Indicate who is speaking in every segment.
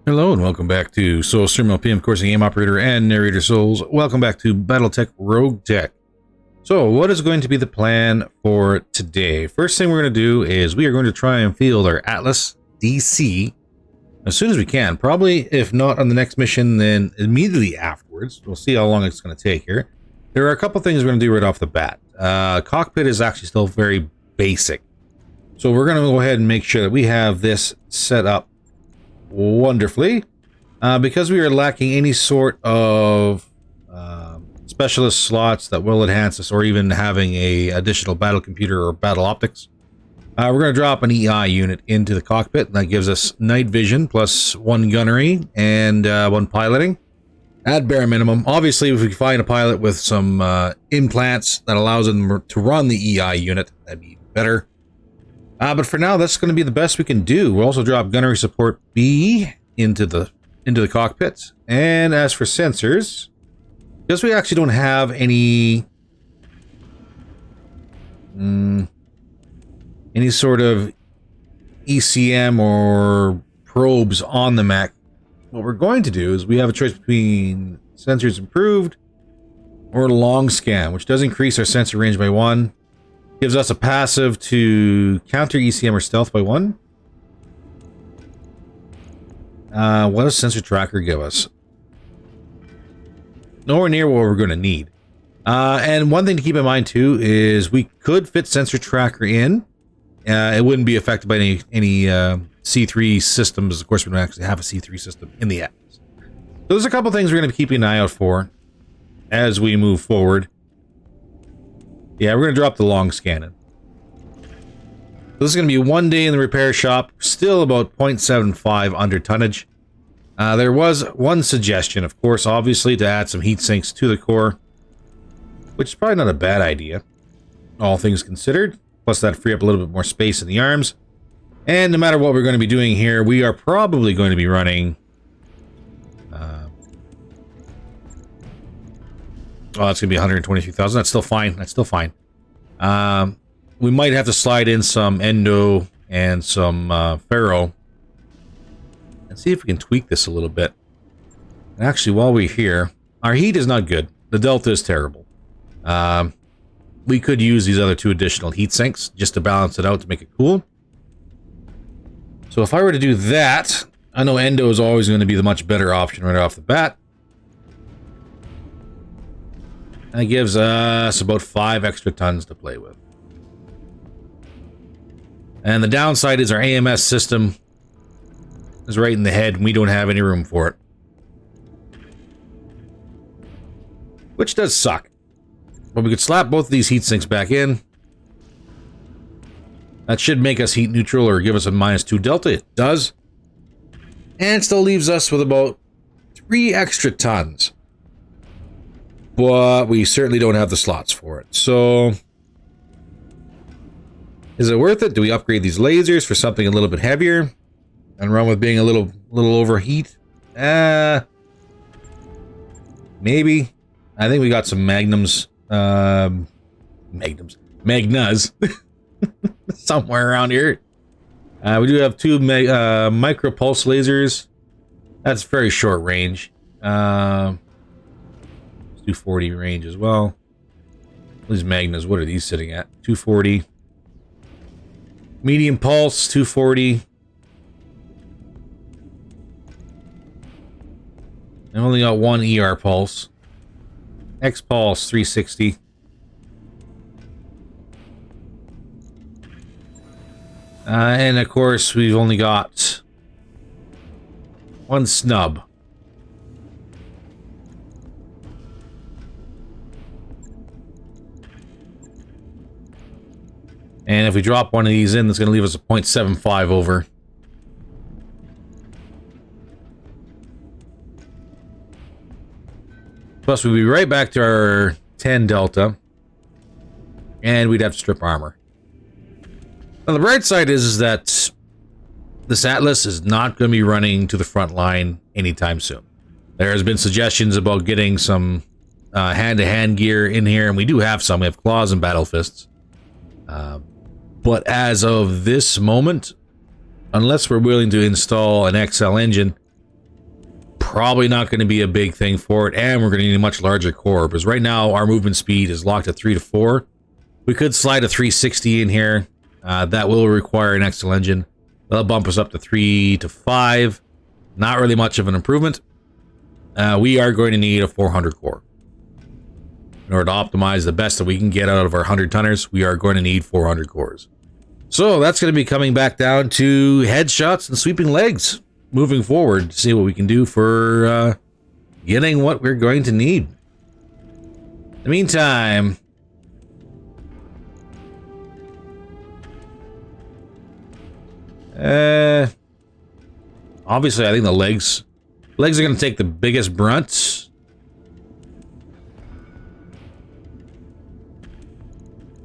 Speaker 1: Hello and welcome back to Soul Stream LP. Of course, the game operator and narrator Souls. Welcome back to Battletech Roguetech. So, what is going to be the plan for today? First thing we're going to do is we are going to try and field our Atlas DC as soon as we can. Probably, if not on the next mission, then immediately afterwards. We'll see how long it's going to take here. There are a couple things we're going to do right off the bat. Cockpit is actually still very basic. So we're going to go ahead and make sure that we have this set up wonderfully, because we are lacking any sort of specialist slots that will enhance us, or even having a additional battle computer or battle optics. We're going to drop an EI unit into the cockpit, and that gives us night vision plus 1 gunnery and 1 piloting at bare minimum. Obviously, if we find a pilot with some implants that allows them to run the EI unit, that'd be better. But for now, that's going to be the best we can do. We'll also drop gunnery support B into the cockpit. And as for sensors, because we actually don't have any sort of ECM or probes on the mech, what we're going to do is we have a choice between sensors improved or long scan, which does increase our sensor range by 1. Gives us a passive to counter ECM or stealth by 1. What does sensor tracker give us? Nowhere near what we're going to need. And one thing to keep in mind too is we could fit sensor tracker in. It wouldn't be affected by any C3 systems. Of course, we don't actually have a C3 system in the Atlas. So there's a couple things we're going to be keeping an eye out for as we move forward. Yeah, we're going to drop the long scanning. This is going to be 1 day in the repair shop, still about 0.75 under tonnage. There was one suggestion, of course, obviously, to add some heat sinks to the core, which is probably not a bad idea, all things considered. Plus, that'd free up a little bit more space in the arms. And no matter what we're going to be doing here, we are probably going to be running... Oh, that's going to be 123,000. That's still fine. That's still fine. We might have to slide in some Endo and some Pharaoh. And see if we can tweak this a little bit. And actually, while we're here, our heat is not good. The Delta is terrible. We could use these other 2 additional heat sinks just to balance it out to make it cool. So if I were to do that, I know Endo is always going to be the much better option right off the bat. That gives us about 5 extra tons to play with. And the downside is our AMS system is right in the head, and we don't have any room for it. Which does suck. But we could slap both of these heat sinks back in. That should make us heat neutral or give us a -2 delta. It does. And it still leaves us with about 3 extra tons. But we certainly don't have the slots for it. So, is it worth it? Do we upgrade these lasers for something a little bit heavier and run with being a little overheat? Maybe. I think we got some Magnas somewhere around here. We do have 2 micro pulse lasers. That's very short range. 240 range as well. These Magnas, what are these sitting at? 240. Medium pulse, 240. I only got 1 ER pulse. X pulse, 360. And of course, we've only got 1 snub. And if we drop one of these in, that's going to leave us a 0.75 over. Plus, we'll be right back to our 10 delta. And we'd have to strip armor. Now, the bright side is that this Atlas is not going to be running to the front line anytime soon. There has been suggestions about getting some hand-to-hand gear in here, and we do have some. We have claws and battle fists. But as of this moment, unless we're willing to install an XL engine, probably not going to be a big thing for it, and we're going to need a much larger core, because right now our movement speed is locked at 3 to 4. We could slide a 360 in here. That will require an external engine. That'll bump us up to 3 to 5. Not really much of an improvement. We are going to need a 400 core. In order to optimize the best that we can get out of our 100 tonners, we are going to need 400 cores. So that's going to be coming back down to headshots and sweeping legs moving forward to see what we can do for getting what we're going to need. In the meantime, obviously I think the legs are going to take the biggest brunt.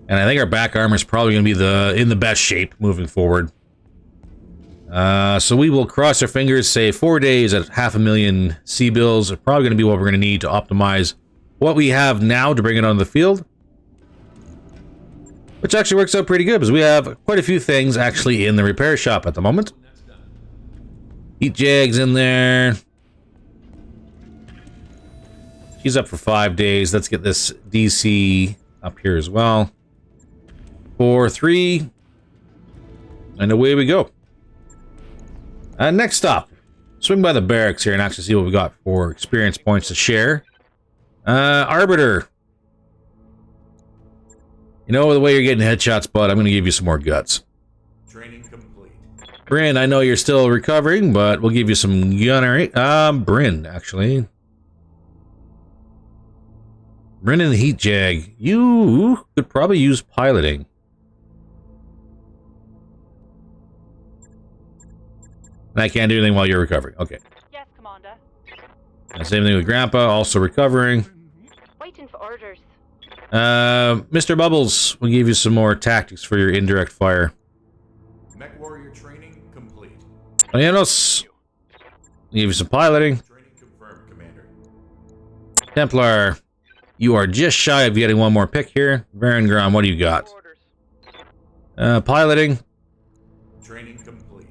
Speaker 1: And I think our back armor is probably going to be in the best shape moving forward. So we will cross our fingers, say 4 days at 500,000 C-bills are probably going to be what we're going to need to optimize what we have now to bring it onto the field. Which actually works out pretty good, because we have quite a few things actually in the repair shop at the moment. Heat Jag's in there. She's up for 5 days. Let's get this DC up here as well. 4, 3. And away we go. Next stop. Swing by the barracks here and actually see what we got for experience points to share. Arbiter. You know the way you're getting headshots, bud. I'm going to give you some more guts.
Speaker 2: Training complete.
Speaker 1: Bryn, I know you're still recovering, but we'll give you some gunnery. Bryn, actually. Bryn and the Heat Jag. You could probably use piloting. And I can't do anything while you're recovering. Okay.
Speaker 3: Yes, Commander.
Speaker 1: And same thing with Grandpa, also recovering.
Speaker 3: Waiting for orders.
Speaker 1: Mr. Bubbles, we'll give you some more tactics for your indirect fire.
Speaker 2: Mech warrior training complete.
Speaker 1: Llanos, we'll give you some piloting.
Speaker 2: Training confirmed, Commander.
Speaker 1: Templar, you are just shy of getting one more pick here. Varengron, what do you got?
Speaker 3: Orders.
Speaker 1: Piloting.
Speaker 2: Training complete.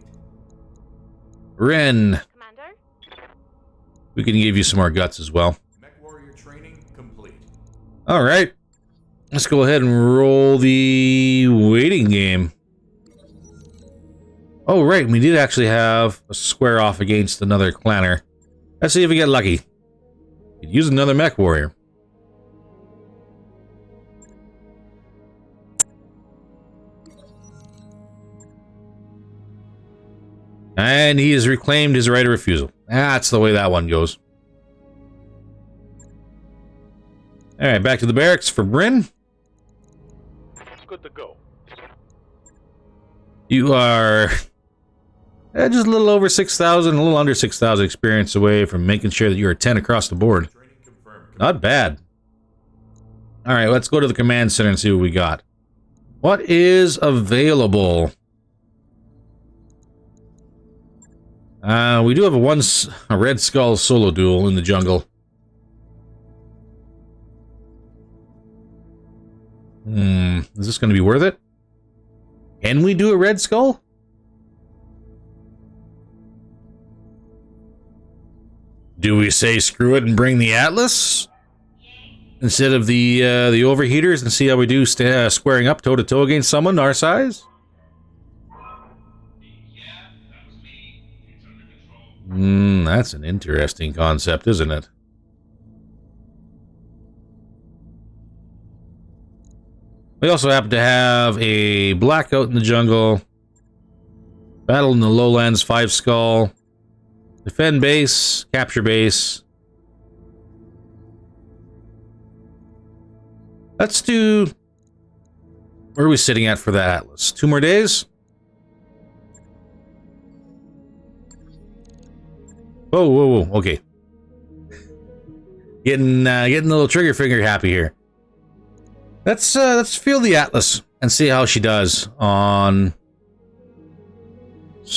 Speaker 1: Ren,
Speaker 3: Commander?
Speaker 1: we can give you some more guts as well.
Speaker 2: Mech warrior training complete.
Speaker 1: All right. Let's go ahead and roll the waiting game. Oh, right. We did actually have a square off against another clanner. Let's see if we get lucky. Could use another mech warrior. And he has reclaimed his right of refusal. That's the way that one goes. Alright, back to the barracks for Bryn.
Speaker 2: Good to go.
Speaker 1: You are just a little over 6,000, a little under 6,000 experience away from making sure that you're a 10 across the board.
Speaker 2: Training confirmed.
Speaker 1: Not bad. Alright, let's go to the command center and see what we got. What is available? We do have a Red Skull solo duel in the jungle. Is this going to be worth it? Can we do a Red Skull? Do we say screw it and bring the Atlas? Instead of the overheaters and see how we do squaring up toe-to-toe against someone our size? That's an interesting concept, isn't it? We also happen to have a blackout in the jungle, battle in the lowlands, 5 skull, defend base, capture base. Let's do... Where are we sitting at for that Atlas? 2 more days? Whoa, whoa, whoa, okay. Getting a little trigger finger happy here. Let's feel the Atlas and see how she does on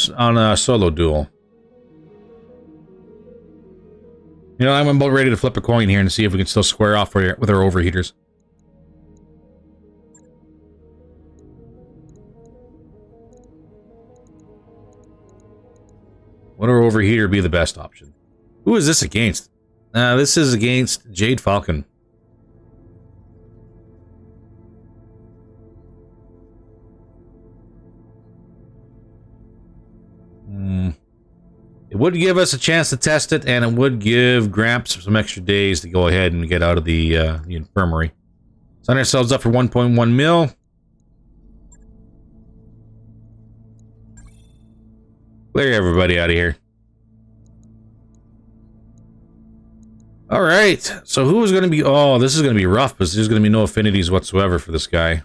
Speaker 1: a solo duel. You know, I'm about ready to flip a coin here and see if we can still square off with our overheaters. Would our overheater be the best option? Who is this against? This is against Jade Falcon. It would give us a chance to test it, and it would give Gramps some extra days to go ahead and get out of the infirmary. Sign ourselves up for 1.1 mil. Clear everybody out of here. All right. So who is going to be... Oh, this is going to be rough because there's going to be no affinities whatsoever for this guy.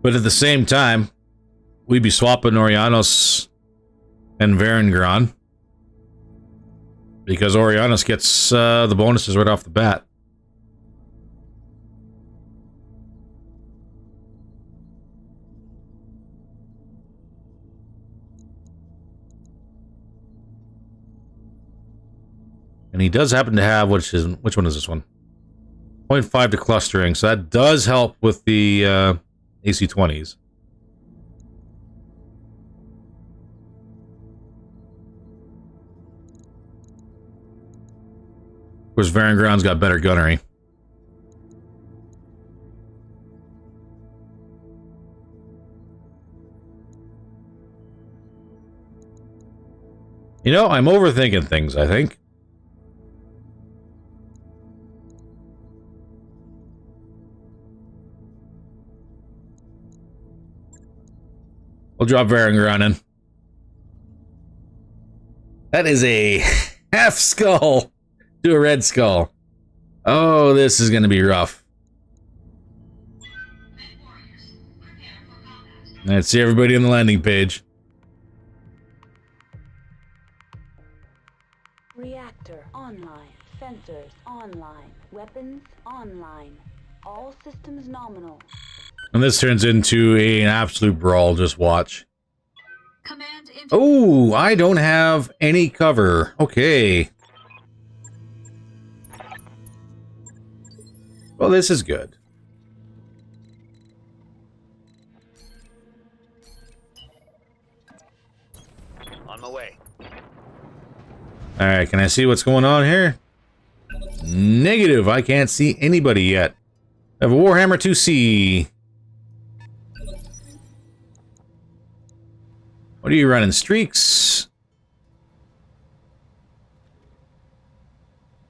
Speaker 1: But at the same time, we'd be swapping Orianos and Varengron. Because Orianos gets the bonuses right off the bat. And he does happen to have, which one is this one? 0.5 to clustering, so that does help with the AC-20s. Of course, Varengron's got better gunnery. You know, I'm overthinking things, I think. We'll drop Varengron in. That is a half skull to a red skull. Oh, this is going to be rough. Let's see everybody on the landing page.
Speaker 4: Reactor online. Sensors online. Weapons online. All systems nominal.
Speaker 1: And this turns into an absolute brawl. Just watch. Oh, I don't have any cover. Okay. Well, this is good.
Speaker 2: On my way.
Speaker 1: All right, can I see what's going on here? Negative. I can't see anybody yet. I have a Warhammer 2C. What are you running? Streaks?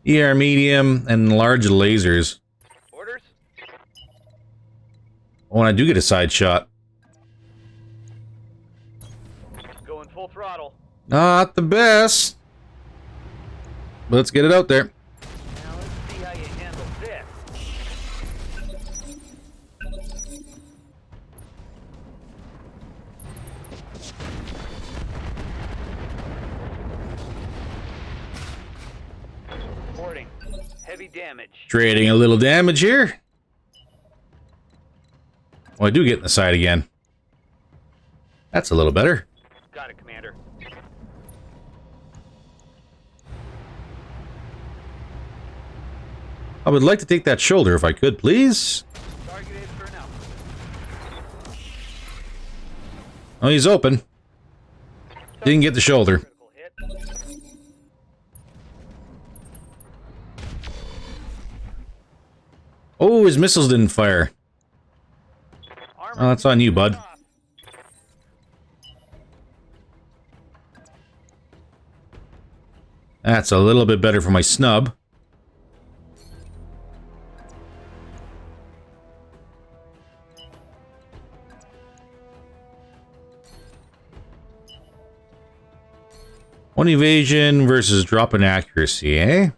Speaker 1: ER medium and large lasers.
Speaker 2: Orders?
Speaker 1: Oh, and I do get a side shot.
Speaker 2: Going full throttle.
Speaker 1: Not the best. But let's get it out there.
Speaker 2: Now let's see how you handle this. Reporting. Heavy damage.
Speaker 1: Trading a little damage here. Oh, I do get in the side again. That's a little better.
Speaker 2: Got it, Commander.
Speaker 1: I would like to take that shoulder if I could, please.
Speaker 2: Targeted for now.
Speaker 1: Oh, he's open. Didn't get the shoulder.
Speaker 2: Critical hit.
Speaker 1: Oh, his missiles didn't fire.
Speaker 2: Armor.
Speaker 1: Oh, that's on you, bud. That's a little bit better for my snub. One evasion versus drop in accuracy, eh?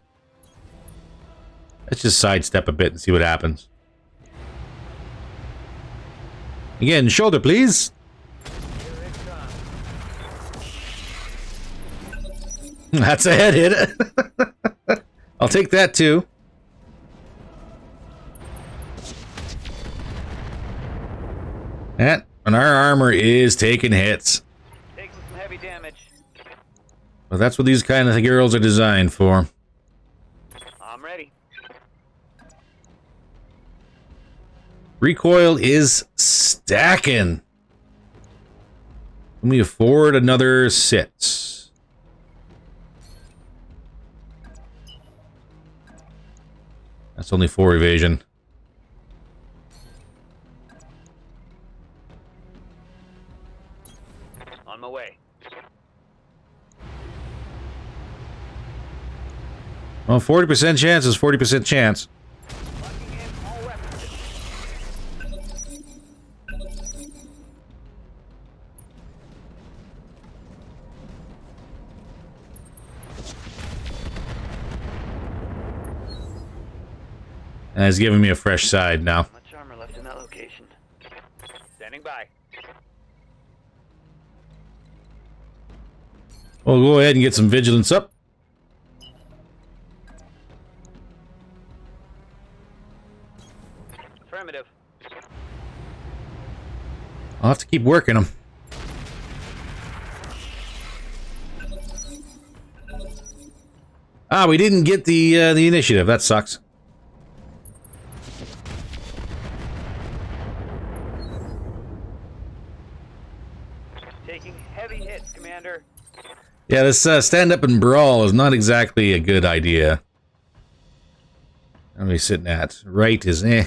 Speaker 1: Let's just sidestep a bit and see what happens. Again, shoulder, please.
Speaker 2: Here it comes.
Speaker 1: That's a head hit. I'll take that too. And our armor is taking hits.
Speaker 2: Taking some heavy damage.
Speaker 1: Well, that's what these kind of girls are designed for.
Speaker 2: I'm ready.
Speaker 1: Recoil is stacking. Can we afford another 6? That's only 4 evasion.
Speaker 2: On my way.
Speaker 1: Well, 40% chance is 40% chance.
Speaker 2: Locking in all weapons.
Speaker 1: And it's giving me a fresh side now.
Speaker 2: Much armor left in that location. Standing by.
Speaker 1: We'll go ahead and get some vigilance up.
Speaker 2: Affirmative.
Speaker 1: I'll have to keep working them. Ah, we didn't get the initiative. That sucks.
Speaker 2: Taking heavy hits, Commander.
Speaker 1: Yeah, this stand up and brawl is not exactly a good idea. How are we sitting at? Right is eh.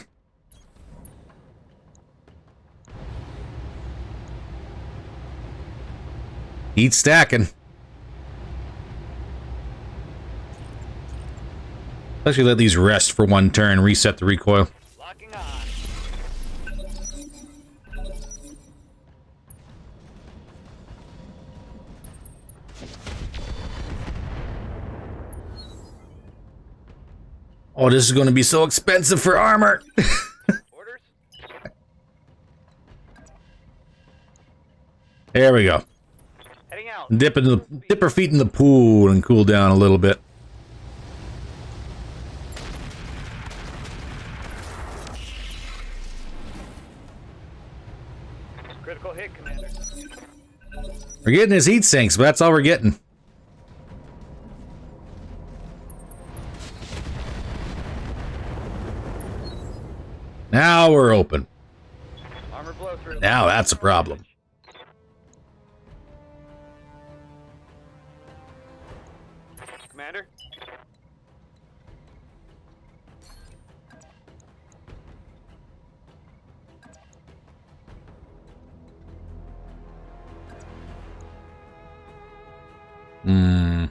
Speaker 1: Heat stacking. Let's let these rest for one turn, reset the recoil.
Speaker 2: Locking on.
Speaker 1: Oh, this is going to be so expensive for armor.
Speaker 2: Orders?
Speaker 1: There we go.
Speaker 2: Heading out.
Speaker 1: Dip our feet in the pool and cool down a little bit.
Speaker 2: Critical hit, Commander.
Speaker 1: We're getting his heat sinks, but that's all we're getting. Now we're open.
Speaker 2: Armor blow through.
Speaker 1: Now that's a problem.
Speaker 2: Commander?
Speaker 1: Hmm.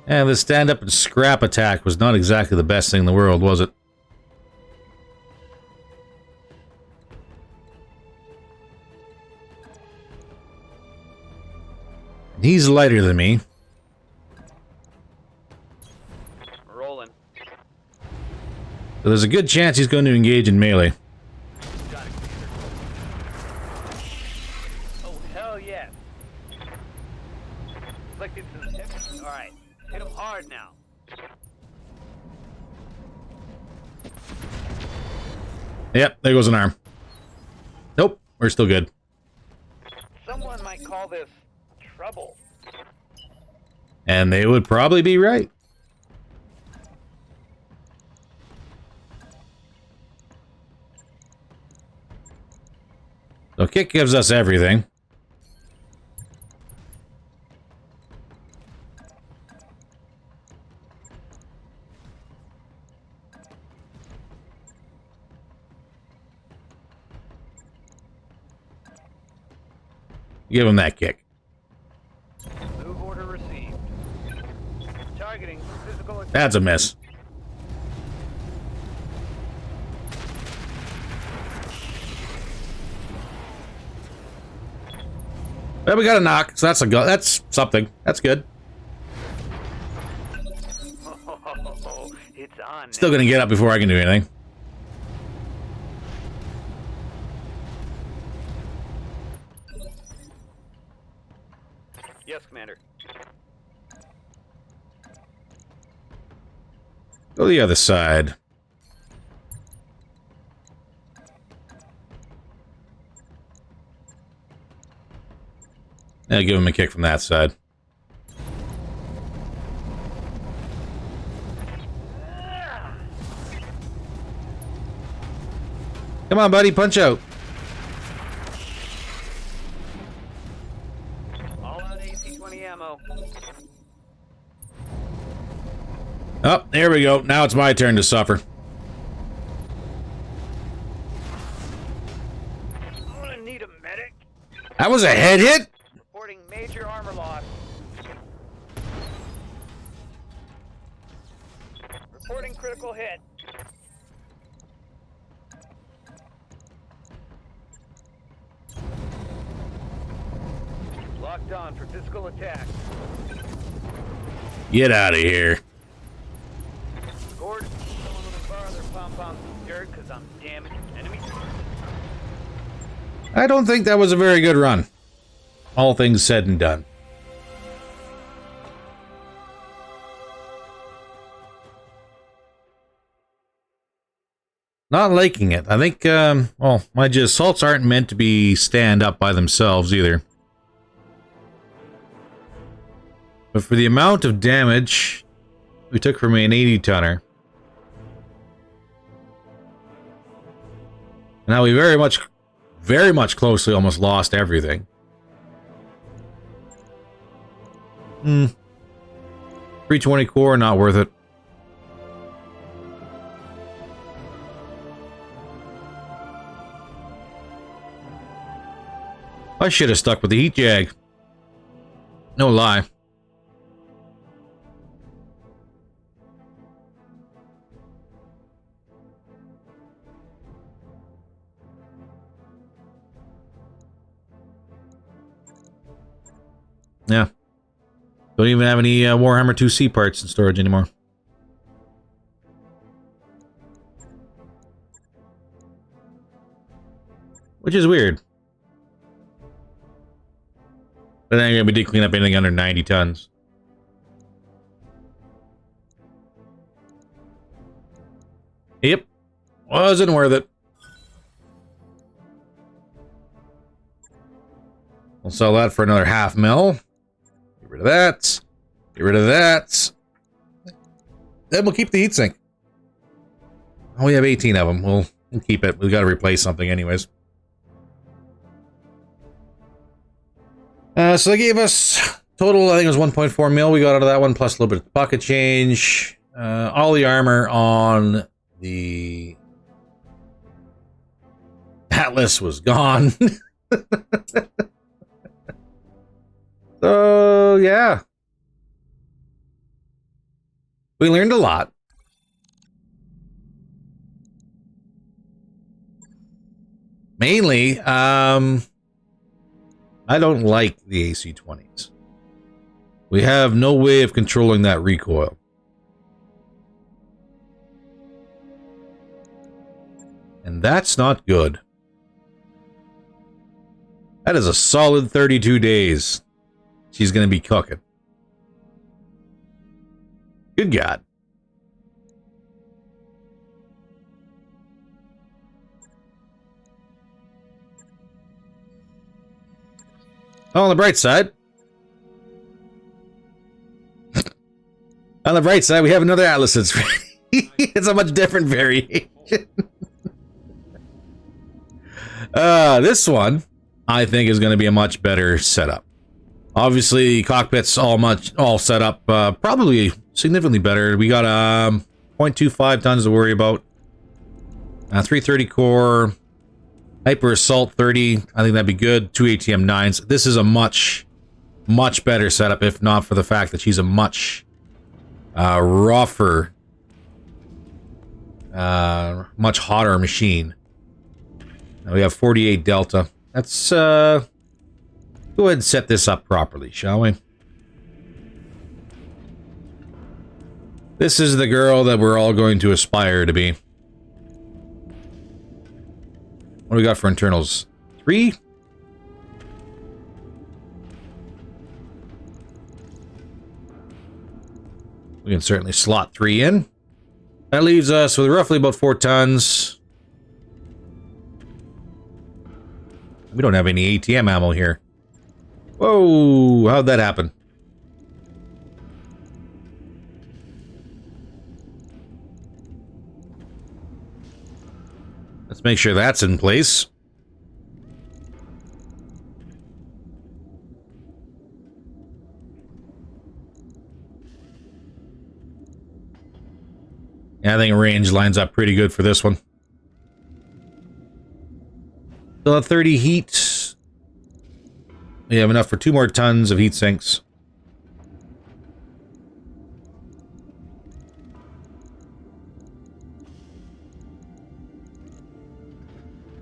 Speaker 1: And the stand-up and scrap attack was not exactly the best thing in the world, was it? He's lighter than me.
Speaker 2: Rolling.
Speaker 1: So there's a good chance he's going to engage in melee.
Speaker 2: Got it, Commander. Oh, hell yes. Inflicted some hits. Alright. Hit him hard now.
Speaker 1: Yep, there goes an arm. Nope, we're still good.
Speaker 2: Someone might call this trouble.
Speaker 1: And they would probably be right. So kick gives us everything. Give him that kick.
Speaker 2: Move order received. Targeting physical.
Speaker 1: That's a miss. Well, we got a knock, so that's that's something. That's good.
Speaker 2: Oh, it's on.
Speaker 1: Still gonna get up before I can do anything.
Speaker 2: Yes, Commander.
Speaker 1: Go the other side. Now give him a kick from that side. Come on, buddy, punch out.
Speaker 2: All out AC-20 ammo.
Speaker 1: Oh, there we go. Now it's my turn to suffer.
Speaker 2: I'm gonna need a medic.
Speaker 1: That was a head hit?
Speaker 2: Reporting major armor loss. Reporting critical hit. Locked on for physical attack.
Speaker 1: Get out of here.
Speaker 2: Gord, someone want to borrow their pom-poms and dirt because I'm damaging enemies.
Speaker 1: I don't think that was a very good run. All things said and done. Not liking it. I think, well, my assaults aren't meant to be stand up by themselves either. But for the amount of damage we took from an 80-tonner, now we very much closely almost lost everything. 320 core, not worth it. I should have stuck with the heat jag. No lie. Yeah. Don't even have any Warhammer 2C parts in storage anymore. Which is weird. But then I'm going to be cleaning up anything under 90 tons. Yep. Wasn't worth it. We'll sell that for another $500,000. Get rid of that. Get rid of that. Then we'll keep the heatsink. Oh, we have 18 of them. We'll keep it. We've got to replace something anyways. So they gave us total, I think it was 1.4 mil. We got out of that one, plus a little bit of pocket change. All the armor on the Atlas was gone. So, yeah. We learned a lot. Mainly, I don't like the AC-20s. We have no way of controlling that recoil. And that's not good. That is a solid 32 days she's going to be cooking. Good God. Oh, on the bright side. On the bright side, we have another Atlas that's ready. It's a much different variation. This one, I think, is going to be a much better setup. Obviously, cockpit's all set up, probably significantly better. We got 0.25 tons to worry about. 330 core. Hyper Assault 30, I think that'd be good. 2 ATM 9s. This is a much better setup, if not for the fact that she's a much rougher, much hotter machine. Now we have 48 Delta. Let's go ahead and set this up properly, shall we? This is the girl that we're all going to aspire to be. What do we got for internals? 3? We can certainly slot 3 in. That leaves us with roughly about 4 tons. We don't have any ATM ammo here. Whoa, how'd that happen? Let's make sure that's in place. Yeah, I think range lines up pretty good for this one. Still at 30 heat. We have enough for 2 more tons of heat sinks.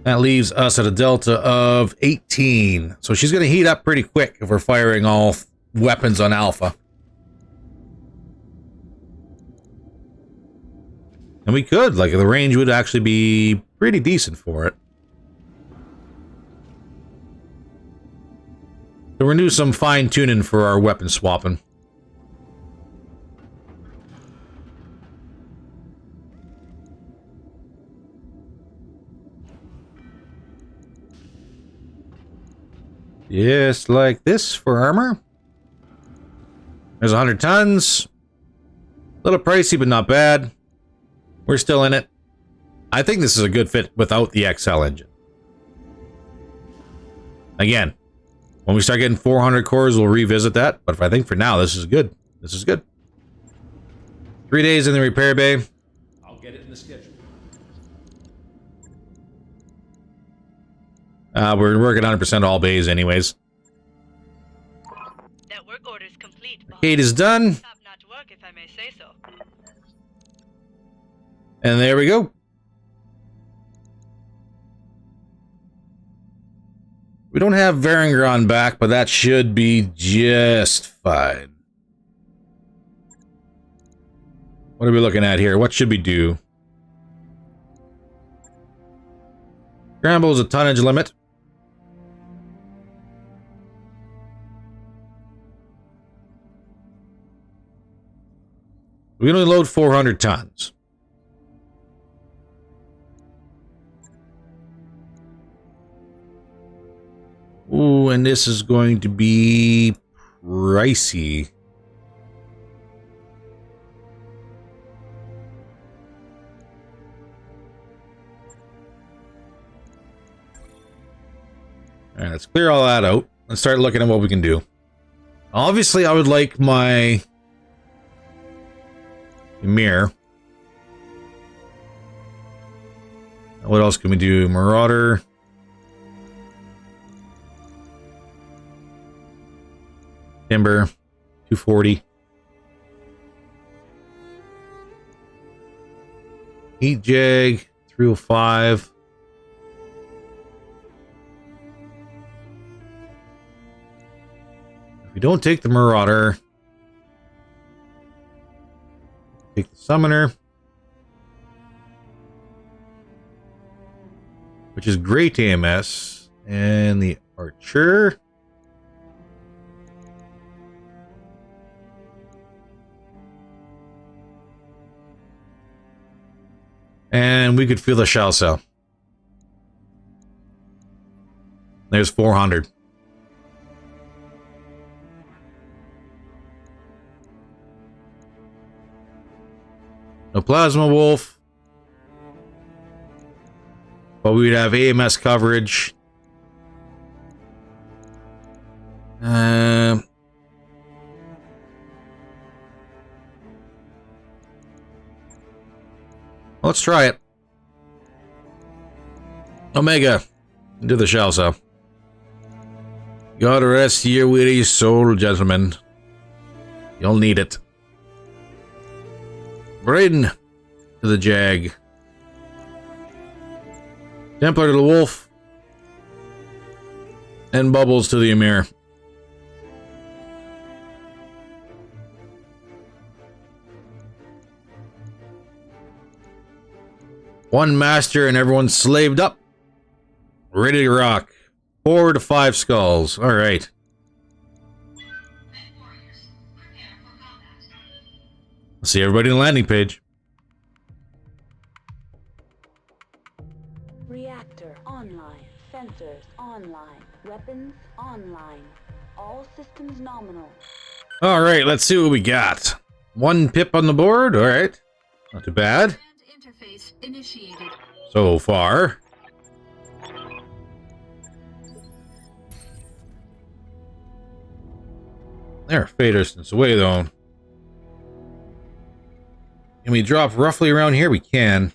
Speaker 1: That leaves us at a delta of 18. So she's going to heat up pretty quick if we're firing all weapons on alpha. And we could, like, the range would actually be pretty decent for it. So we're going to do some fine-tuning for our weapon swapping. Just like this for armor. There's 100 tons. A little pricey, but not bad. We're still in it. I think this is a good fit without the XL engine. Again, when we start getting 400 cores, we'll revisit that. But I think for now, this is good. This is good. 3 days in the repair bay.
Speaker 5: I'll get it in the schedule.
Speaker 1: We're working 100% all bays anyways.
Speaker 3: That work order is complete, boss.
Speaker 1: Gate is done.
Speaker 3: Top notch work, if I may say so.
Speaker 1: And there we go. We don't have Varengron back, but that should be just fine. What are we looking at here? What should we do? Scramble is a tonnage limit. We can only load 400 tons. Ooh, and this is going to be pricey. All right, let's clear all that out. Let's start looking at what we can do. Obviously, I would like my mirror. What else can we do? Marauder. Timber. 240. Heat Jag. 305. If we don't take the Marauder, take the Summoner, which is great AMS, and the Archer. And we could feel the shell cell. There's 400. No Plasma Wolf. But we'd have AMS coverage. Let's try it. Omega, do the shell cell. God rest your weary soul, gentlemen. You'll need it. Braden to the Jag. Templar to the Wolf. And Bubbles to the Emir. One master and everyone's slaved up. Ready to rock. 4 to 5 skulls. All right. Let's see everybody on the landing page.
Speaker 4: Reactor online. Sensors online. Weapons online. All systems nominal.
Speaker 1: All right, let's see what we got. 1 pip on the board. All right. Not too bad.
Speaker 6: Interface initiated.
Speaker 1: so far. They're a fair distance away, though. Can we drop roughly around here? We can.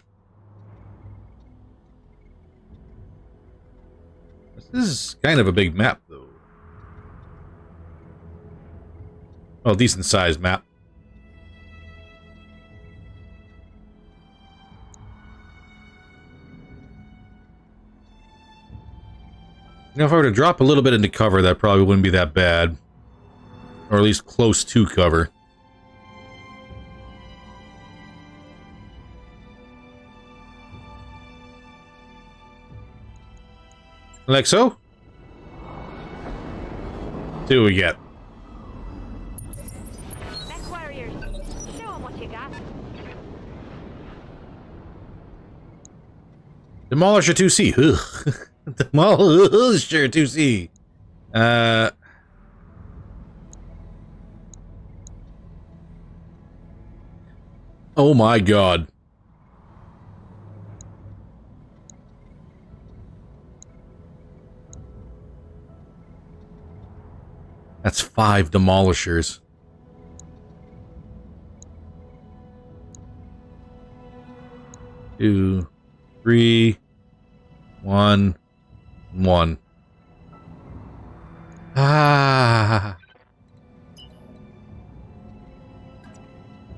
Speaker 1: This is kind of a big map, though. Well, decent sized map. You know, if I were to drop a little bit into cover, that probably wouldn't be that bad. Or at least close to cover. Like so? See what we get.
Speaker 3: Mech warriors, show 'em what you got.
Speaker 1: Demolisher 2C. Ugh. Demolisher 2C. Oh my god. That's 5 demolishers. Two, 3, 1, 1. Ah.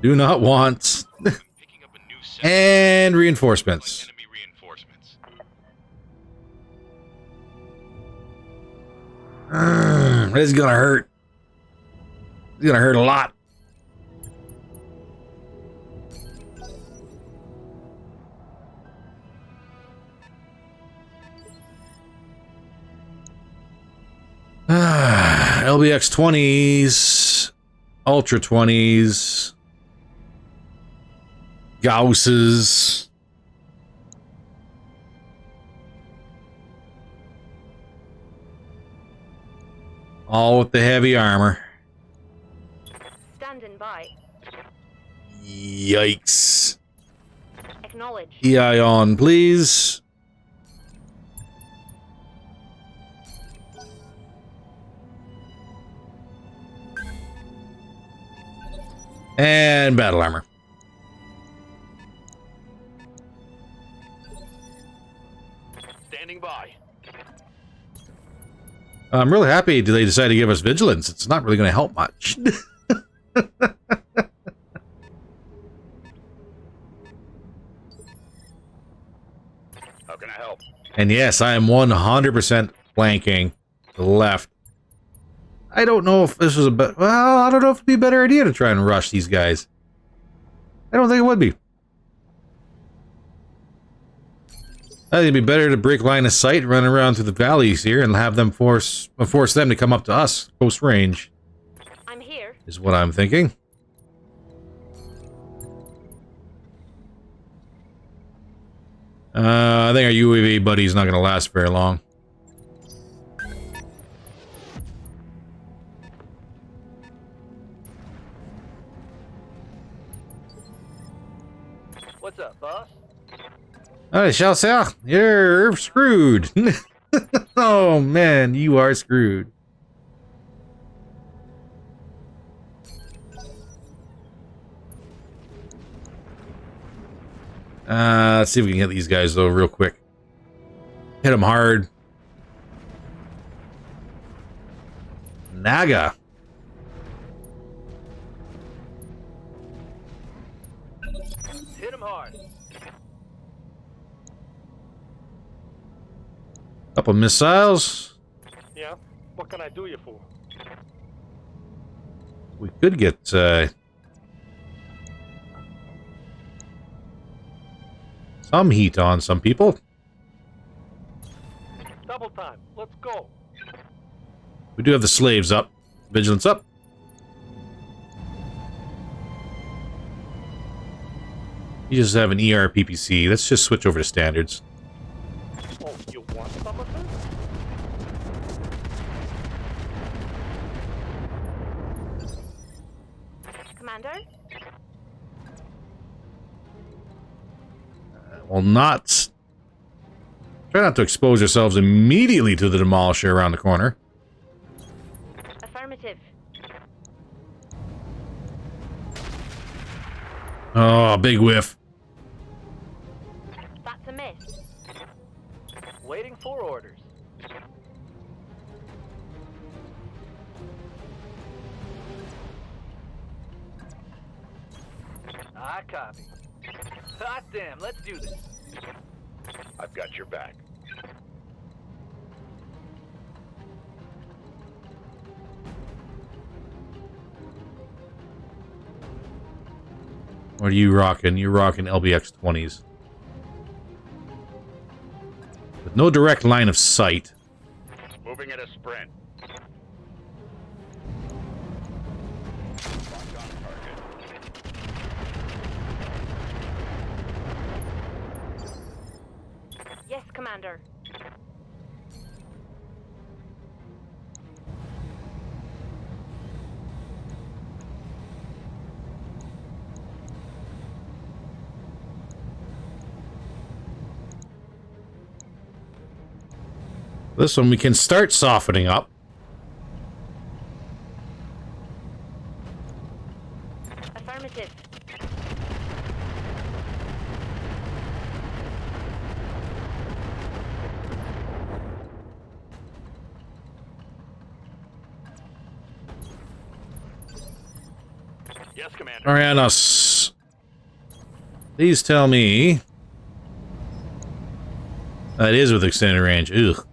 Speaker 1: Do not want. And reinforcements.
Speaker 5: Enemy reinforcements.
Speaker 1: This is gonna hurt. It's gonna hurt a lot. LBX 20s, Ultra 20s, Gausses. All with the heavy armor.
Speaker 3: Standing by.
Speaker 1: Yikes.
Speaker 3: Acknowledge.
Speaker 1: EI on, please. And battle armor.
Speaker 5: Standing by.
Speaker 1: I'm really happy they decided to give us vigilance. It's not really going to help much.
Speaker 5: How can I help?
Speaker 1: And yes, I am 100% flanking the left. I don't know if this was a well, I don't know if it'd be a better idea to try and rush these guys. I don't think it would be. I think it'd be better to break line of sight, run around through the valleys here, and have them force them to come up to us, close range.
Speaker 3: I'm here.
Speaker 1: Is what I'm thinking. I think our UAV buddy's not going to last very long.
Speaker 2: What's up, boss?
Speaker 1: I shall say, you're screwed. Oh man, you are screwed. Let's see if we can hit these guys though real quick. Hit them hard. Naga.
Speaker 2: Hit him hard.
Speaker 1: Couple missiles.
Speaker 5: Yeah? What can I do you for?
Speaker 1: We could get some heat on some people.
Speaker 5: Double time. Let's go.
Speaker 1: We do have the slaves up. Vigilance up. You just have an ER PPC. Let's just switch over to standards.
Speaker 5: Oh, you want some of this?
Speaker 3: Commander?
Speaker 1: Well, not Try not to expose yourselves immediately to the demolisher around the corner.
Speaker 3: Affirmative.
Speaker 1: Oh, big whiff.
Speaker 3: That's a miss.
Speaker 2: Waiting for orders. I copy. Hot damn, let's do this.
Speaker 5: I've got your back.
Speaker 1: What are you rocking? You're rocking LBX 20s. With no direct line of sight.
Speaker 5: Moving at a sprint. Locked on target.
Speaker 3: Yes, Commander.
Speaker 1: This one we can start softening up.
Speaker 3: Affirmative.
Speaker 5: Yes, Commander.
Speaker 1: Arianos, please tell me that is with extended range. Ugh.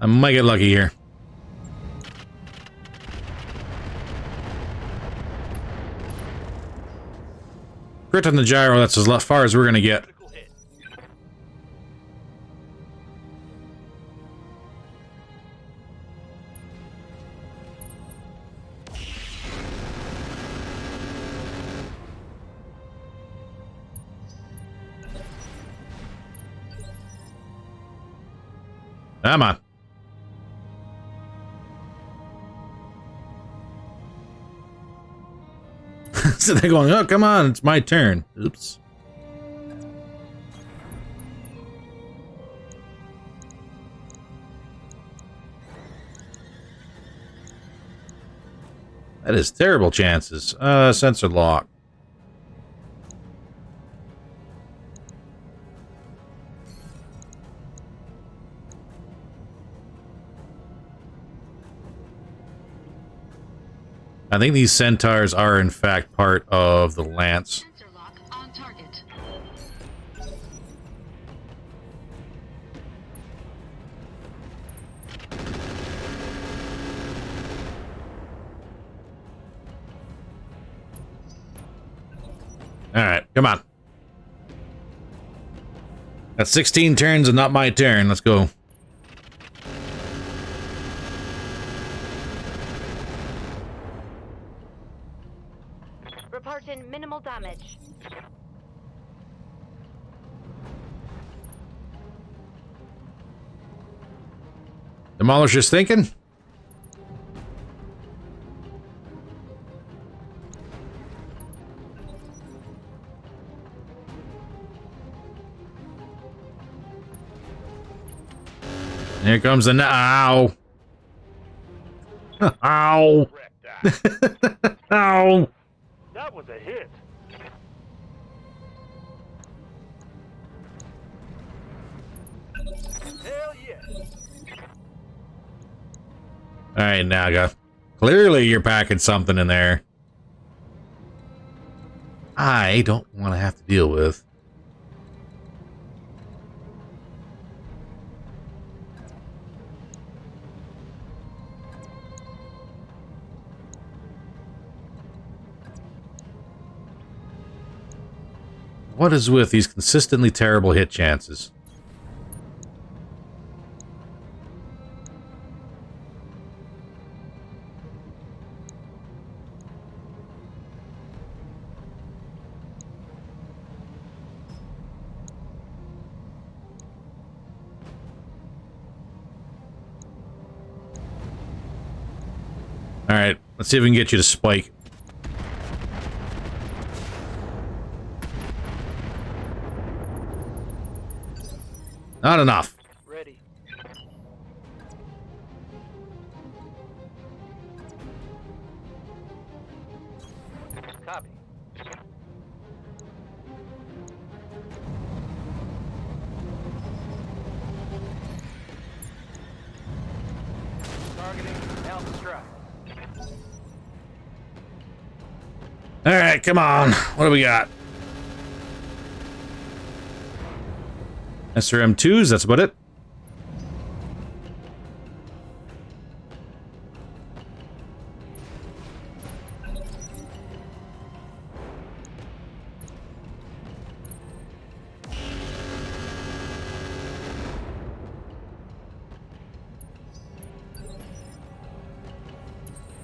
Speaker 1: I might get lucky here. Crit on the gyro, that's as far as we're gonna get.
Speaker 5: Critical hit.
Speaker 1: Come on. So they're going, oh, come on, it's my turn. Oops. That is terrible chances. Sensor lock. I think these centaurs are in fact part of the lance.
Speaker 6: Sensor lock on target.
Speaker 1: All right, come on. That's 16 turns and not my turn. Let's go.
Speaker 3: Reporting minimal damage.
Speaker 1: Demolisher's thinking. Here comes the ow. Ow.
Speaker 5: Wreck that.
Speaker 1: Ow.
Speaker 5: That was a hit.
Speaker 2: Hell yeah.
Speaker 1: All right, Naga. Clearly you're packing something in there I don't want to have to deal with. What is with these consistently terrible hit chances? Alright, let's see if we can get you to spike. Not enough.
Speaker 2: Ready. Copy. Targeting Alpha Strike.
Speaker 1: Alright, come on. What do we got? SRM2s, that's about it.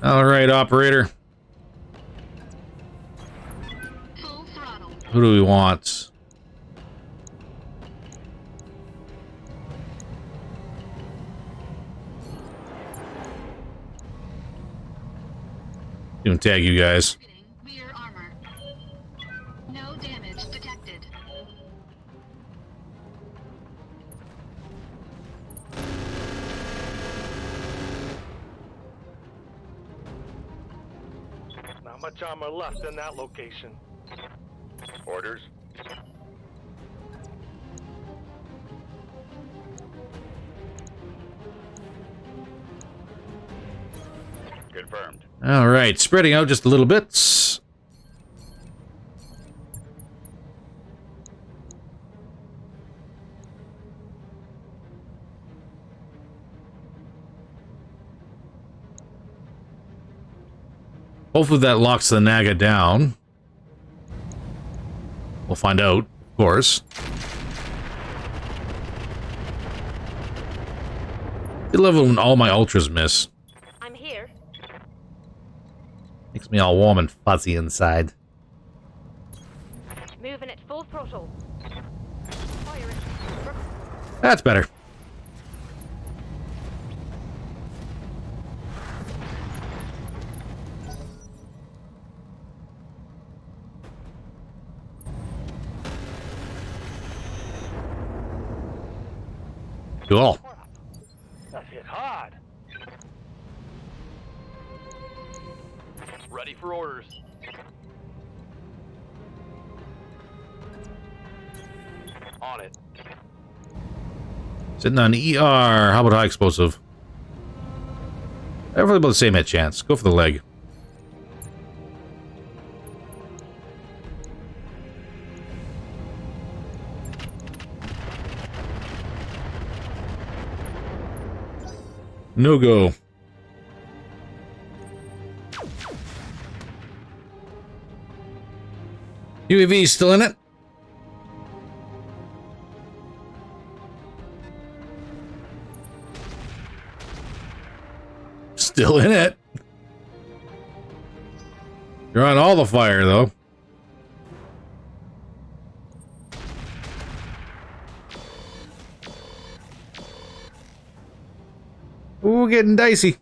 Speaker 1: Alright, operator.
Speaker 4: Full throttle.
Speaker 1: Who do we want? Gonna tag you guys.
Speaker 4: Targeting rear armor. No damage detected.
Speaker 5: Not much armor left in that location. Orders. Confirmed.
Speaker 1: Alright, spreading out just a little bit. Hopefully that locks the Naga down. We'll find out, of course. I love it when all my ultras miss.
Speaker 3: I'm here.
Speaker 1: Makes me all warm and fuzzy inside.
Speaker 3: Moving at full throttle. Fire it.
Speaker 1: That's better. Cool.
Speaker 5: That hit hard.
Speaker 2: Ready for orders. On it.
Speaker 1: Sitting on ER. How about high explosive? Everybody about the same hit chance. Go for the leg. No go. UAV still in it? Still in it. You're on all the fire, though. Ooh, getting dicey.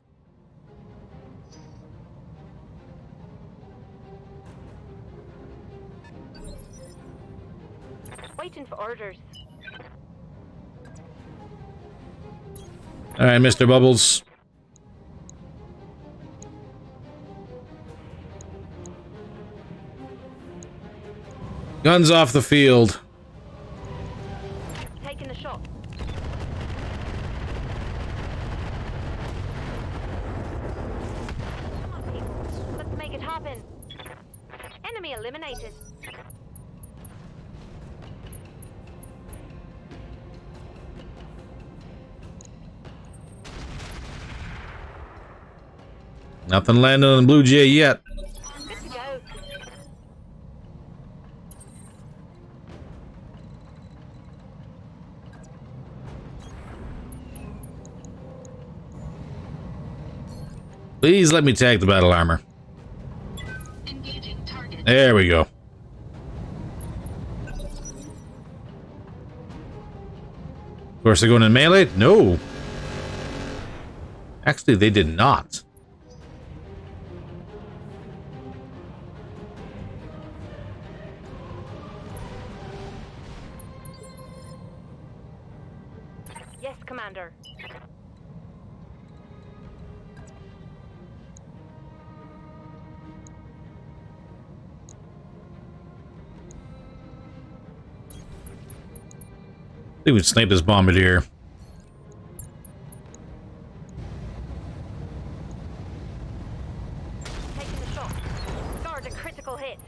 Speaker 3: Waiting for orders.
Speaker 1: All right, Mr. Bubbles. Guns off the field.
Speaker 3: Taking the shot. Come on, people. Let's make it happen. Enemy eliminated.
Speaker 1: Nothing landing on the Blue Jay yet.
Speaker 3: Good to go.
Speaker 1: Please let me tag the battle armor.
Speaker 4: Engaging target.
Speaker 1: There we go. Of course, they're going in melee? No. Actually, they did not.
Speaker 3: Commander.
Speaker 1: They would snipe this bombardier.
Speaker 3: Taking the shot. Guard a critical hit.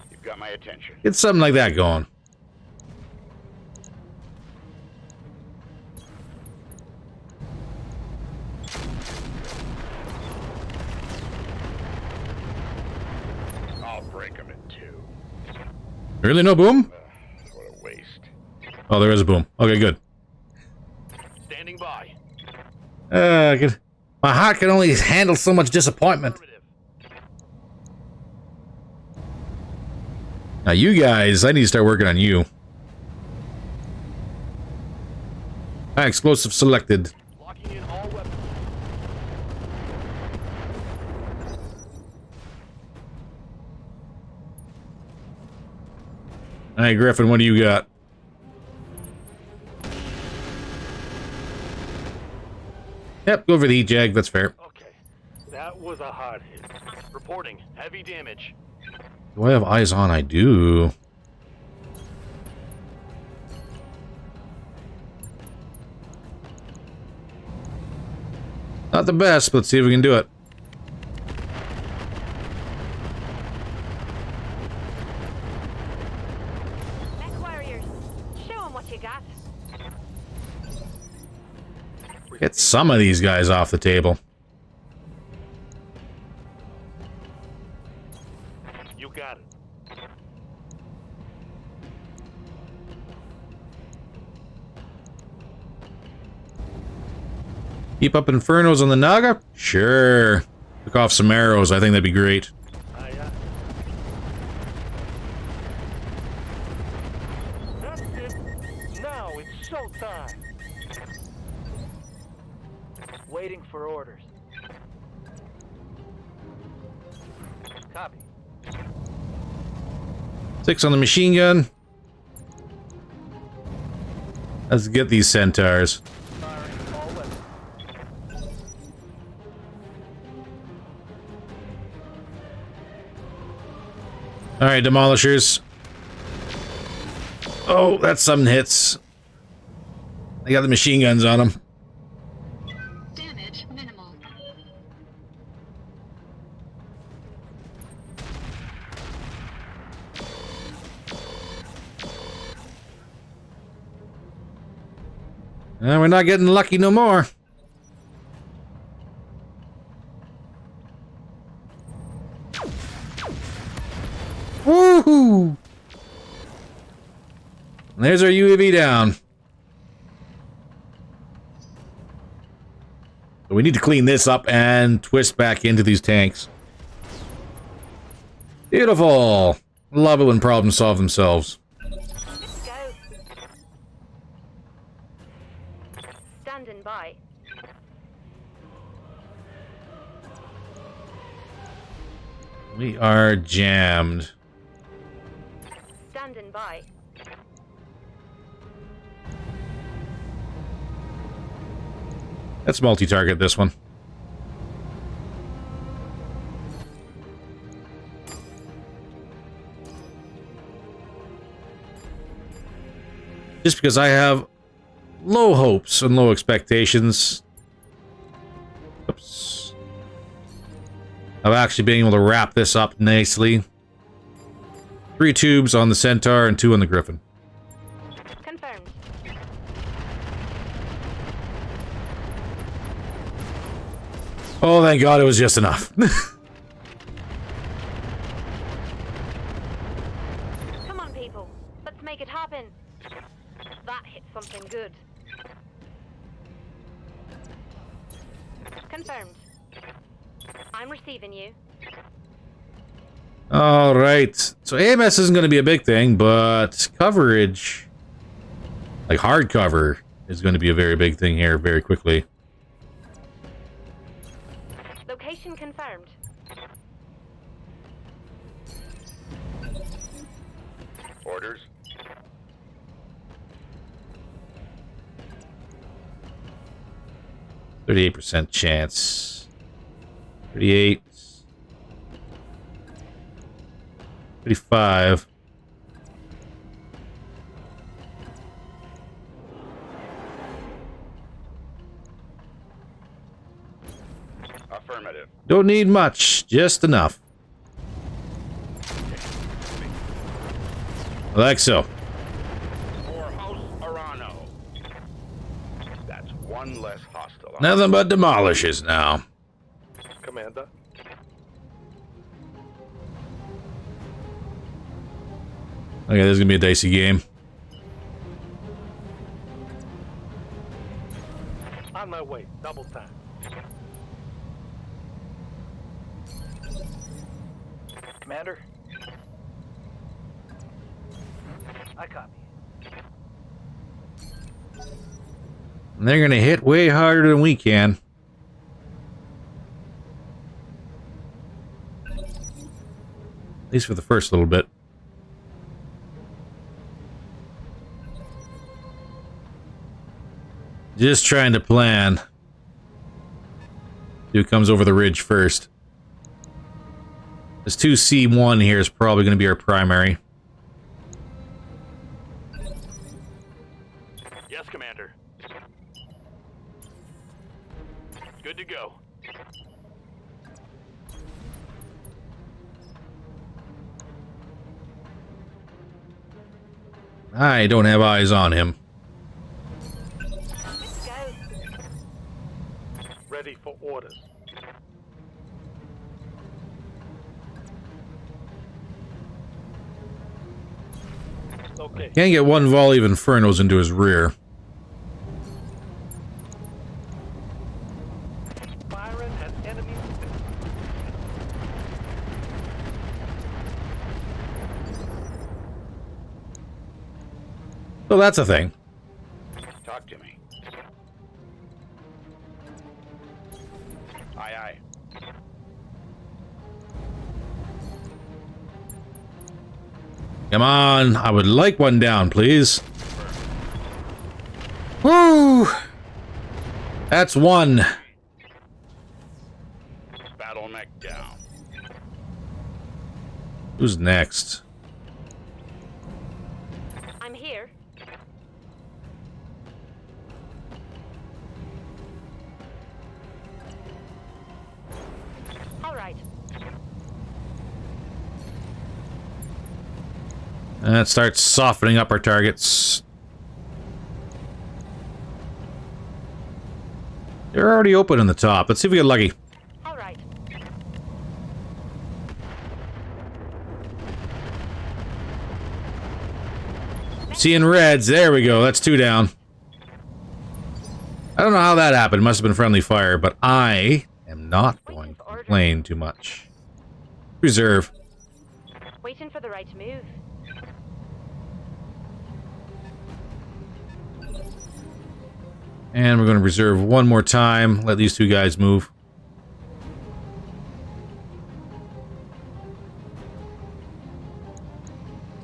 Speaker 6: You've got my attention.
Speaker 1: Get something like that going.
Speaker 6: I'll break them in two.
Speaker 1: Really, no boom?
Speaker 6: What a waste.
Speaker 1: Oh, there is a boom. Okay, good.
Speaker 5: Standing by.
Speaker 1: Good. My heart can only handle so much disappointment.
Speaker 5: Affirmative.
Speaker 1: Now, you guys, I need to start working on you. Explosive selected.
Speaker 5: Locking in all weapons.
Speaker 1: Hey, Griffin, what do you got? Yep, go for the heat jag. That's fair.
Speaker 5: Okay. That was a hard hit. Reporting. Heavy damage.
Speaker 1: Do I have eyes on? I do. Not the best, but let's see if we can do it.
Speaker 3: Mech warriors. Show them what you got.
Speaker 1: Get some of these guys off the table.
Speaker 5: You got it.
Speaker 1: Keep up infernos on the Naga? Sure. Pick off some arrows. I think that'd be great.
Speaker 5: That's it. Now it's showtime.
Speaker 2: Waiting for orders. Copy.
Speaker 1: 6 on the machine gun. Let's get these centaurs.
Speaker 2: Firing all weapons.
Speaker 1: Alright, demolishers. Oh, that's some hits. They got the machine guns on them.
Speaker 4: Damage minimal.
Speaker 1: We're not getting lucky no more. Woohoo! There's our UAV down. So we need to clean this up and twist back into these tanks. Beautiful. Love it when problems solve themselves.
Speaker 3: Good to go. Standing by.
Speaker 1: We are jammed.
Speaker 3: Standing by.
Speaker 1: Let's multi-target this one. Just because I have low hopes and low expectations. Oops. Of actually being able to wrap this up nicely. 3 tubes on the Centaur and 2 on the Griffin.
Speaker 3: Confirmed.
Speaker 1: Oh, thank God it was just enough.
Speaker 3: Come on, people. Let's make it happen. That hit something good. Confirmed. I'm receiving you.
Speaker 1: Alright. So AMS isn't going to be a big thing, but coverage, like hard cover, is going to be a very big thing here very quickly.
Speaker 3: Location confirmed.
Speaker 6: Orders?
Speaker 1: 38% chance. 38. 35.
Speaker 6: Affirmative.
Speaker 1: Don't need much, just enough. Like so.
Speaker 6: For House Arano. That's one less hostile.
Speaker 1: Nothing but demolishers now.
Speaker 5: Commander.
Speaker 1: Okay, this is gonna be a dicey game.
Speaker 5: On my way. Double time.
Speaker 2: Commander? I copy.
Speaker 1: And they're gonna hit way harder than we can. At least for the first little bit. Just trying to plan. Who comes over the ridge first. This 2C1 here is probably going to be our primary.
Speaker 5: Yes, Commander. Good to go.
Speaker 1: I don't have eyes on him.
Speaker 3: Let's go.
Speaker 5: Ready for orders. Okay.
Speaker 1: Can't get one volley of Infernos into his rear.
Speaker 5: Firing at enemy.
Speaker 1: So that's a thing.
Speaker 6: Talk to me. Aye, aye.
Speaker 1: Come on, I would like one down, please. Woo! That's one.
Speaker 6: Battletech down.
Speaker 1: Who's next?
Speaker 3: I'm here. All right.
Speaker 1: That starts softening up our targets. They're already open in the top. Let's see if we get lucky.
Speaker 3: All right.
Speaker 1: Seeing reds. There we go. That's two down. I don't know how that happened. It must have been friendly fire, but I am not going to complain too much. Reserve.
Speaker 3: Waiting for the right move.
Speaker 1: And we're going to reserve one more time. Let these two guys move.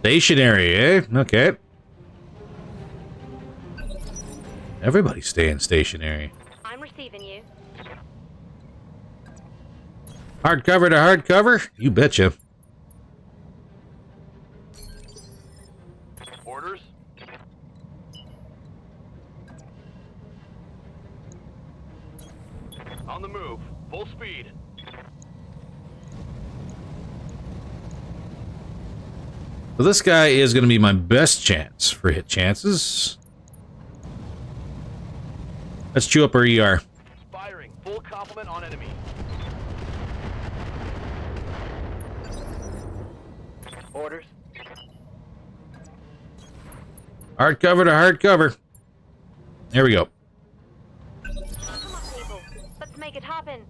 Speaker 1: Stationary, eh? Okay. Everybody's staying stationary.
Speaker 3: I'm receiving you.
Speaker 1: Hard cover to hard cover? You betcha.
Speaker 5: Orders. On the move. Full speed.
Speaker 1: So this guy is going to be my best chance for hit chances. Let's chew up our ER.
Speaker 5: Firing. Full complement on enemy. Orders.
Speaker 1: Hard cover to hard cover. There we go.
Speaker 3: Come on, people. Let's make it happen.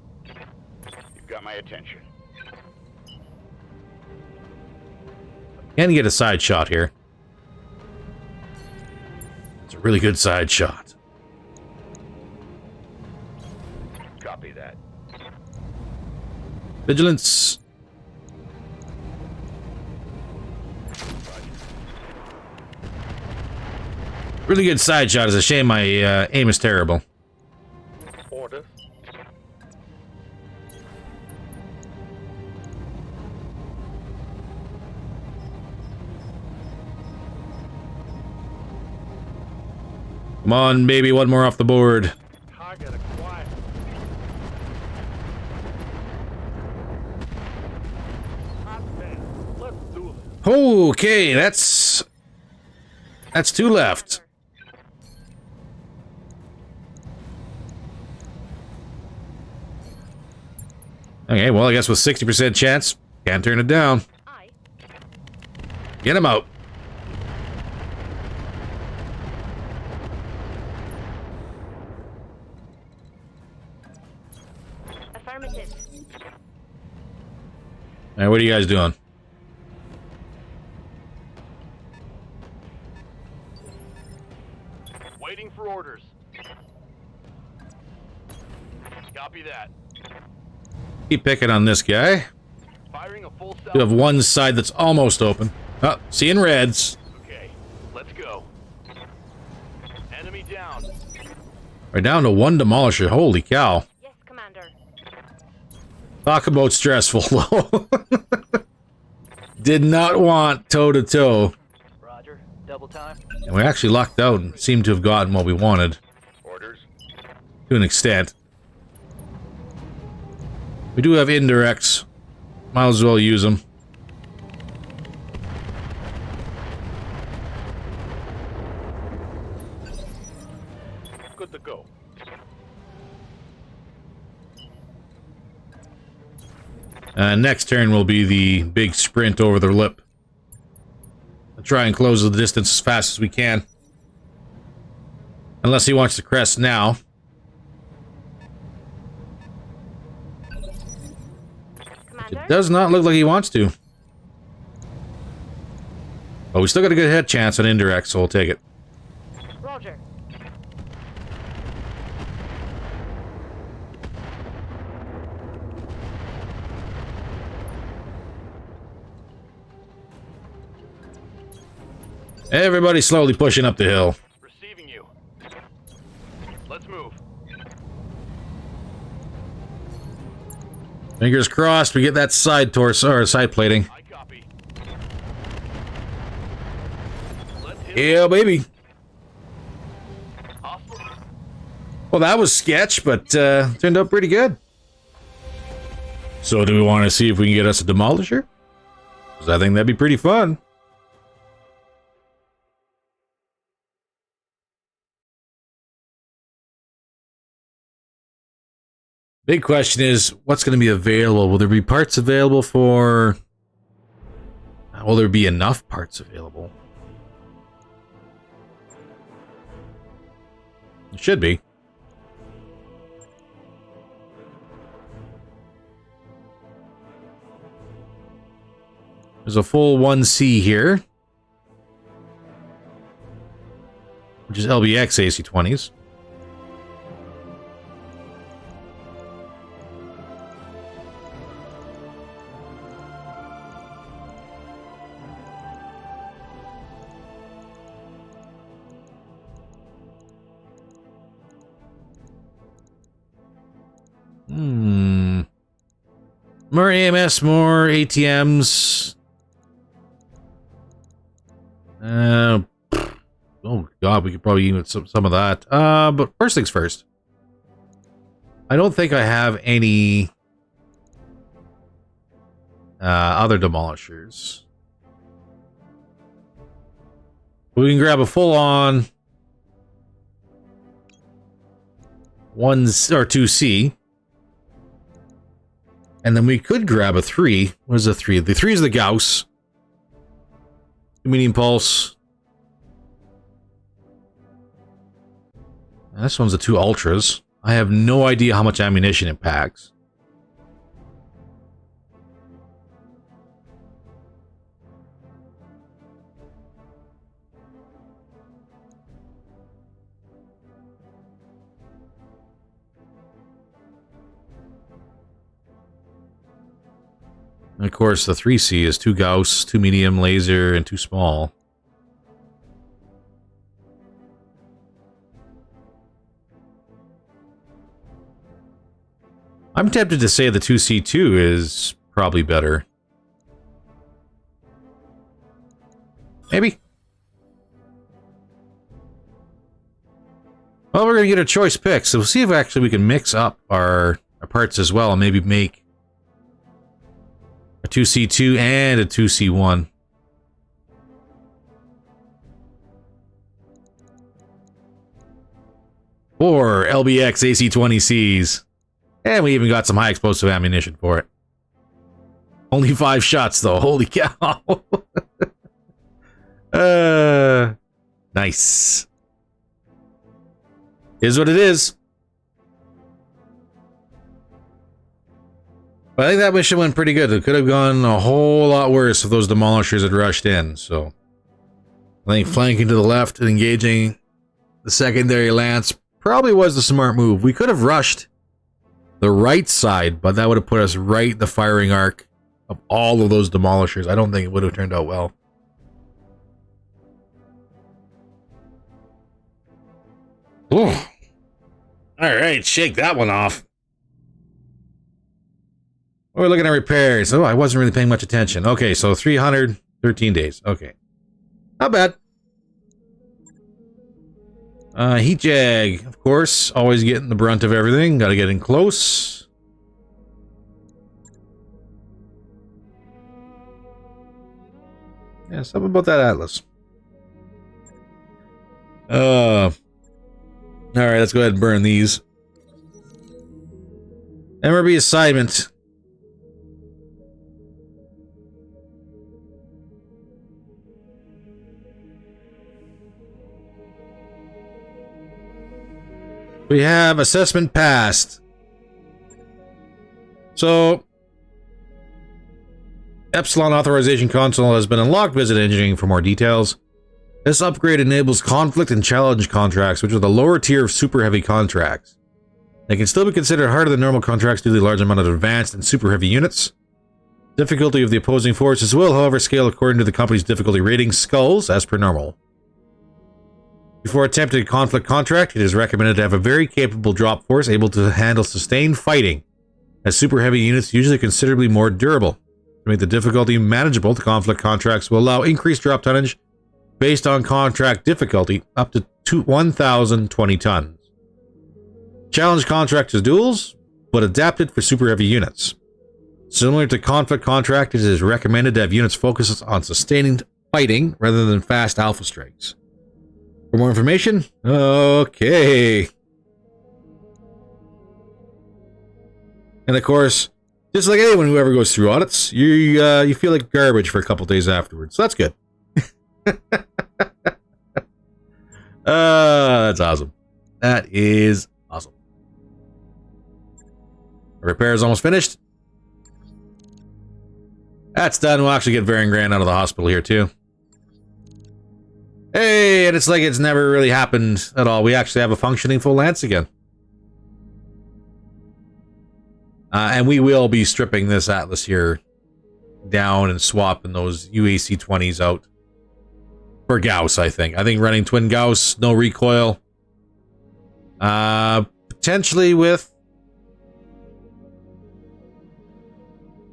Speaker 6: You've got my attention.
Speaker 1: Can get a side shot here. It's a really good side shot.
Speaker 6: Copy that.
Speaker 1: Vigilance. Really good side shot. It's a shame my aim is terrible.
Speaker 5: Orders.
Speaker 1: Come on, baby, one more off the board.
Speaker 5: Target acquired. Hot man, let's do this.
Speaker 1: Okay, that's two left. Okay, well, I guess with 60% chance, can't turn it down.
Speaker 3: Aye.
Speaker 1: Get him out.
Speaker 3: Affirmative.
Speaker 1: Alright, what are you guys doing?
Speaker 5: Waiting for orders. Copy that.
Speaker 1: Keep picking on this guy.
Speaker 5: Firing a full cell.
Speaker 1: You have one side that's almost open. Oh, seeing reds.
Speaker 5: Okay, let's go. Enemy down.
Speaker 1: We're down to one demolisher. Holy cow.
Speaker 3: Yes, Commander.
Speaker 1: Talk about stressful, though. Did not want toe-to-toe.
Speaker 2: Roger. Double time.
Speaker 1: And we actually lucked out and seemed to have gotten what we wanted.
Speaker 6: Orders.
Speaker 1: To an extent. We do have indirects. Might as well use them.
Speaker 5: Good to go.
Speaker 1: Next turn will be the big sprint over the lip. I'll try and close the distance as fast as we can. Unless he wants to crest now.
Speaker 3: Commander?
Speaker 1: It does not look like he wants to. But we still got a good hit chance on indirect, so we'll take it.
Speaker 3: Roger.
Speaker 1: Everybody slowly pushing up the hill.
Speaker 5: Receiving you. Let's move.
Speaker 1: Fingers crossed we get that side torso or side plating.
Speaker 5: I copy. Let's hit.
Speaker 1: Yeah, baby.
Speaker 5: Hostile.
Speaker 1: Well, that was sketch, but turned out pretty good. So do we want to see if we can get us a demolisher? Because I think that'd be pretty fun. Big question is, what's going to be available? Will there be parts available for... Will there be enough parts available? It should be. There's a full 1C here. Which is LBX AC-20s. More AMS, more ATMs. Oh god, we could probably use some of that. But first things first. I don't think I have any other demolishers. We can grab a full-on 1 or 2C. And then we could grab a 3. What is a 3? The 3 is the Gauss. Medium pulse. And this one's the 2 Ultras. I have no idea how much ammunition it packs. And of course, the 3C is 2 Gauss, 2 medium laser, and 2 small. I'm tempted to say the 2C2 is probably better. Maybe. Well, we're going to get a choice pick, so we'll see if actually we can mix up our parts as well and maybe make a 2C2 and a 2C1. Or LBX AC-20Cs. And we even got some high explosive ammunition for it. Only 5 shots though, holy cow. Nice. Is what it is. But I think that mission went pretty good. It could have gone a whole lot worse if those demolishers had rushed in, so I think flanking to the left and engaging the secondary lance probably was the smart move. We could have rushed the right side, but that would have put us right in the firing arc of all of those demolishers. I don't think it would have turned out well. Ooh. All right, shake that one off. We're looking at repairs. Oh, I wasn't really paying much attention. Okay, so 313 days. Okay. Not bad. Heat jag, of course, always getting the brunt of everything. Got to get in close. Yeah, something about that Atlas. All right, let's go ahead and burn these. MRB assignment. We have assessment passed. So, Epsilon authorization console has been unlocked. Visit engineering for more details. This upgrade enables conflict and challenge contracts, which are the lower tier of super heavy contracts. They can still be considered harder than normal contracts due to the large amount of advanced and super heavy units. Difficulty of the opposing forces will, however, scale according to the company's difficulty rating, skulls, as per normal. Before attempting a conflict contract, it is recommended to have a very capable drop force able to handle sustained fighting, as super heavy units usually considerably more durable. To make the difficulty manageable, the conflict contracts will allow increased drop tonnage based on contract difficulty up to 1,020 tons. Challenge contract is duels, but adapted for super heavy units. Similar to conflict contract, it is recommended to have units focus on sustaining fighting rather than fast alpha strikes. For more information, okay. And of course, just like anyone who ever goes through audits, you feel like garbage for a couple days afterwards. So that's good. That's awesome. That is awesome. The repair is almost finished. That's done. We'll actually get Varying Grand out of the hospital here too. Hey, and it's like it's never really happened at all. We actually have a functioning full lance again. And we will be stripping this Atlas here down and swapping those UAC-20s out for Gauss, I think. I think running twin Gauss, no recoil. Potentially with...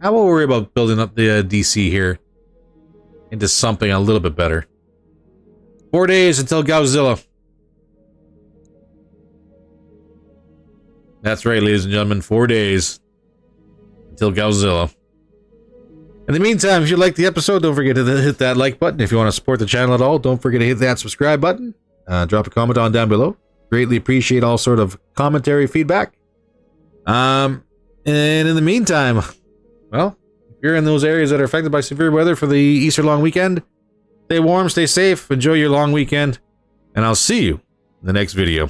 Speaker 1: I will worry about building up the DC here into something a little bit better. 4 days until Gausszilla. That's right, ladies and gentlemen. 4 days until Gausszilla. In the meantime, if you like the episode, don't forget to hit that like button. If you want to support the channel at all, don't forget to hit that subscribe button. Drop a comment on down below. Greatly appreciate all sort of commentary, feedback. And in the meantime, well, if you're in those areas that are affected by severe weather for the Easter long weekend, stay warm, stay safe, enjoy your long weekend, and I'll see you in the next video.